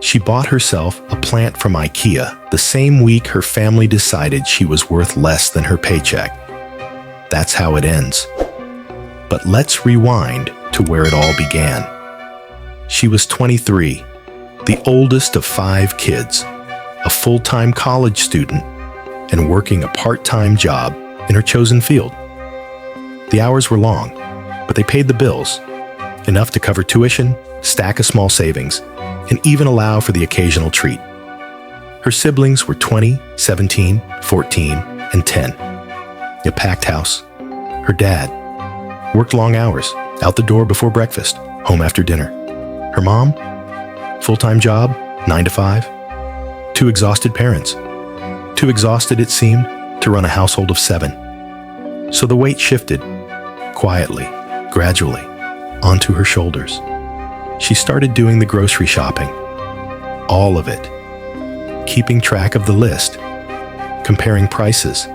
She bought herself a plant from AITA the same week her family decided she was worth less than her paycheck. That's how it ends. But let's rewind to where it all began. She was 23, the oldest of 5 kids, a full-time college student, and working a part-time job in her chosen field. The hours were long, but they paid the bills, enough to cover tuition, stack a small savings, and even allow for the occasional treat. Her siblings were 20, 17, 14, and 10. A packed house. Her dad worked long hours, out the door before breakfast, home after dinner. Her mom, full-time job, 9 to 5. 2 exhausted parents. Too exhausted, it seemed, to run a household of 7. So the weight shifted, quietly, gradually, onto her shoulders. She started doing the grocery shopping. All of it. Keeping track of the list. Comparing prices.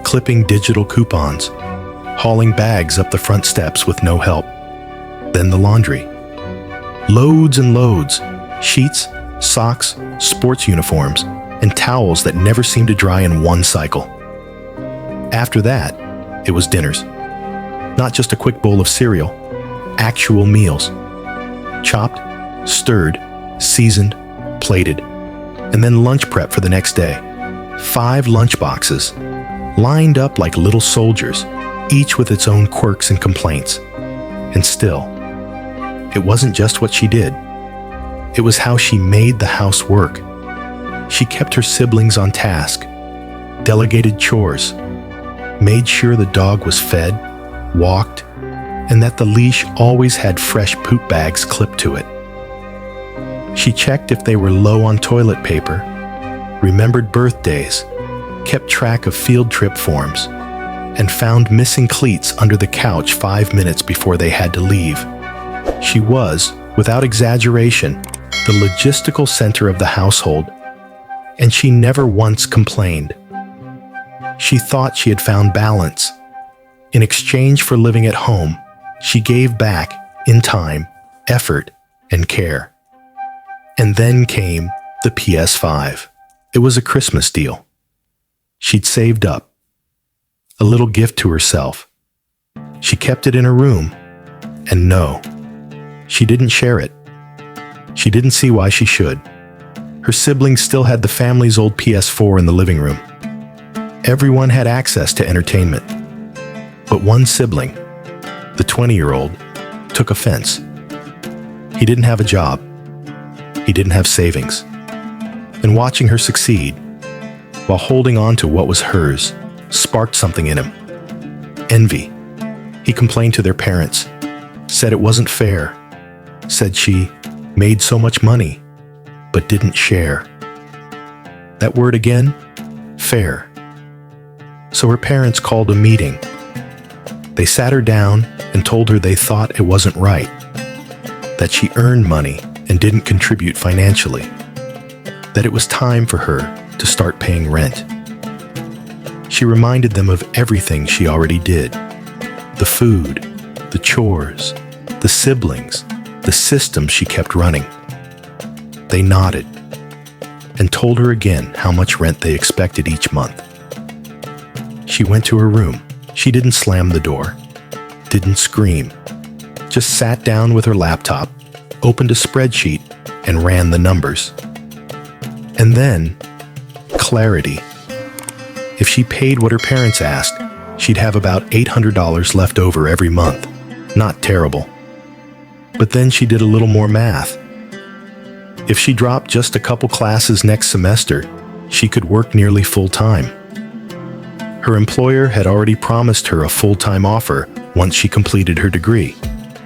Clipping digital coupons. Hauling bags up the front steps with no help. Then the laundry. Loads and loads. Sheets, socks, sports uniforms, and towels that never seemed to dry in one cycle. After that, it was dinners. Not just a quick bowl of cereal. Actual meals. Chopped, stirred, seasoned, plated, and then lunch prep for the next day. 5 lunch boxes, lined up like little soldiers, each with its own quirks and complaints. And still, it wasn't just what she did. It was how she made the house work. She kept her siblings on task, delegated chores, made sure the dog was fed, walked, and that the leash always had fresh poop bags clipped to it. She checked if they were low on toilet paper, remembered birthdays, kept track of field trip forms, and found missing cleats under the couch 5 minutes before they had to leave. She was, without exaggeration, the logistical center of the household, and she never once complained. She thought she had found balance. In exchange for living at home, she gave back in time, effort, and care. And then came the PS5. It was a Christmas deal. She'd saved up. A little gift to herself. She kept it in her room. And no, she didn't share it. She didn't see why she should. Her siblings still had the family's old PS4 in the living room. Everyone had access to entertainment. But one sibling, the 20-year-old, took offense. He didn't have a job. He didn't have savings. And watching her succeed, while holding on to what was hers, sparked something in him. Envy. He complained to their parents, said it wasn't fair, said she made so much money, but didn't share. That word again, fair. So her parents called a meeting. They sat her down and told her they thought it wasn't right, that she earned money and didn't contribute financially, that it was time for her to start paying rent. She reminded them of everything she already did: the food, the chores, the siblings, the system she kept running. They nodded and told her again how much rent they expected each month. She went to her room. She didn't slam the door, didn't scream, just sat down with her laptop, opened a spreadsheet, and ran the numbers. And then, clarity. If she paid what her parents asked, she'd have about $800 left over every month. Not terrible. But then she did a little more math. If she dropped just a couple classes next semester, she could work nearly full-time. Her employer had already promised her a full-time offer once she completed her degree.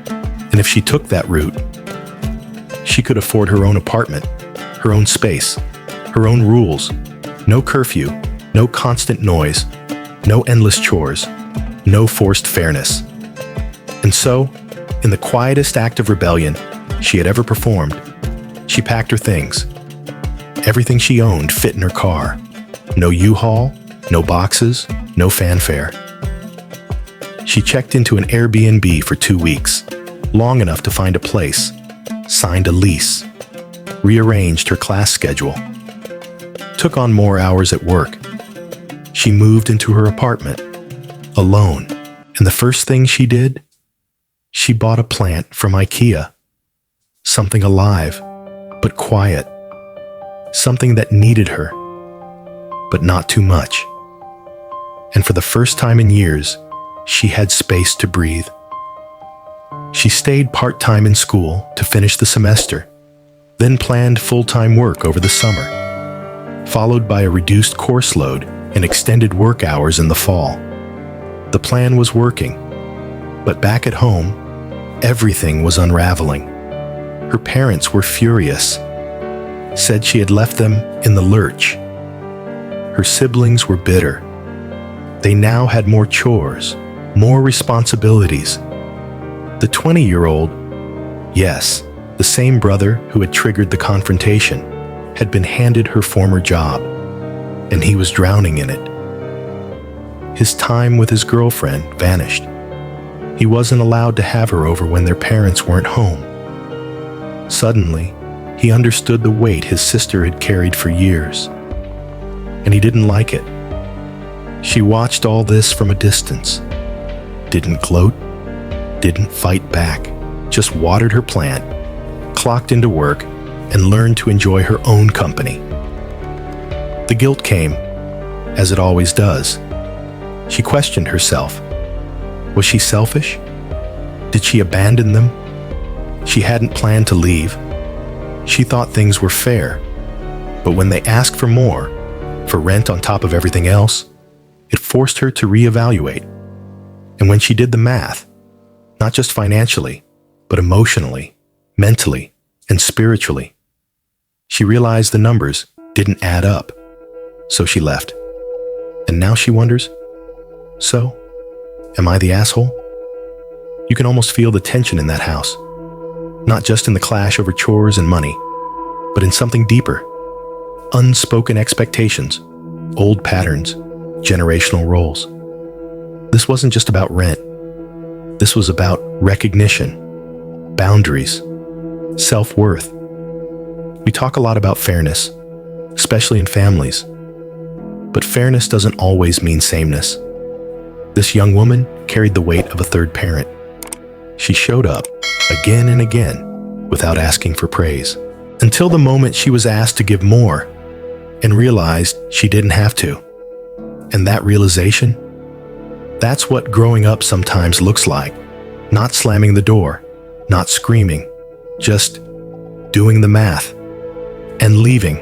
And if she took that route, she could afford her own apartment, her own space, her own rules, no curfew, no constant noise, no endless chores, no forced fairness. And so, in the quietest act of rebellion she had ever performed, she packed her things. Everything she owned fit in her car. No U-Haul, no boxes, no fanfare. She checked into an Airbnb for 2 weeks, long enough to find a place, signed a lease. rearranged her class schedule, took on more hours at work. She moved into her apartment, alone, and the first thing she did, she bought a plant from AITA. Something alive, but quiet. Something that needed her, but not too much. And for the first time in years, she had space to breathe. She stayed part-time in school to finish the semester, then planned full-time work over the summer, followed by a reduced course load and extended work hours in the fall. The plan was working, but back at home, everything was unraveling. Her parents were furious, said she had left them in the lurch. Her siblings were bitter. They now had more chores, more responsibilities. The 20-year-old, yes, the same brother who had triggered the confrontation, had been handed her former job, and he was drowning in it. His time with his girlfriend vanished. He wasn't allowed to have her over when their parents weren't home. Suddenly, he understood the weight his sister had carried for years, and he didn't like it. She watched all this from a distance, didn't gloat, didn't fight back, just watered her plant, clocked into work, and learned to enjoy her own company. The guilt came, as it always does. She questioned herself. Was she selfish? Did she abandon them? She hadn't planned to leave. She thought things were fair, but when they asked for more, for rent on top of everything else, it forced her to reevaluate. And when she did the math, not just financially, but emotionally, mentally, and spiritually, she realized the numbers didn't add up. So she left. And now she wonders, so, am I the asshole? You can almost feel the tension in that house. Not just in the clash over chores and money, but in something deeper. Unspoken expectations, old patterns, generational roles. This wasn't just about rent. This was about recognition, boundaries, self-worth. We talk a lot about fairness, especially in families. But fairness doesn't always mean sameness. This young woman carried the weight of a third parent. She showed up again and again without asking for praise, until the moment she was asked to give more and realized she didn't have to. And that realization, that's what growing up sometimes looks like. Not slamming the door, not screaming, just doing the math and leaving.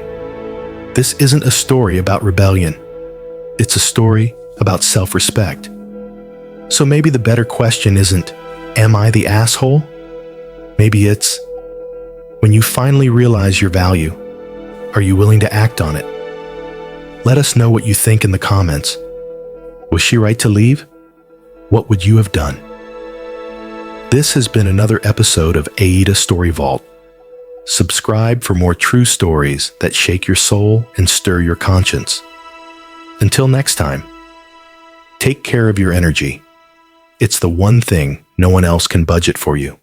This isn't a story about rebellion. It's a story about self-respect. So maybe the better question isn't, am I the asshole? Maybe it's, when you finally realize your value, are you willing to act on it? Let us know what you think in the comments. Was she right to leave? What would you have done? This has been another episode of AITA Story Vault. Subscribe for more true stories that shake your soul and stir your conscience. Until next time, take care of your energy. It's the one thing no one else can budget for you.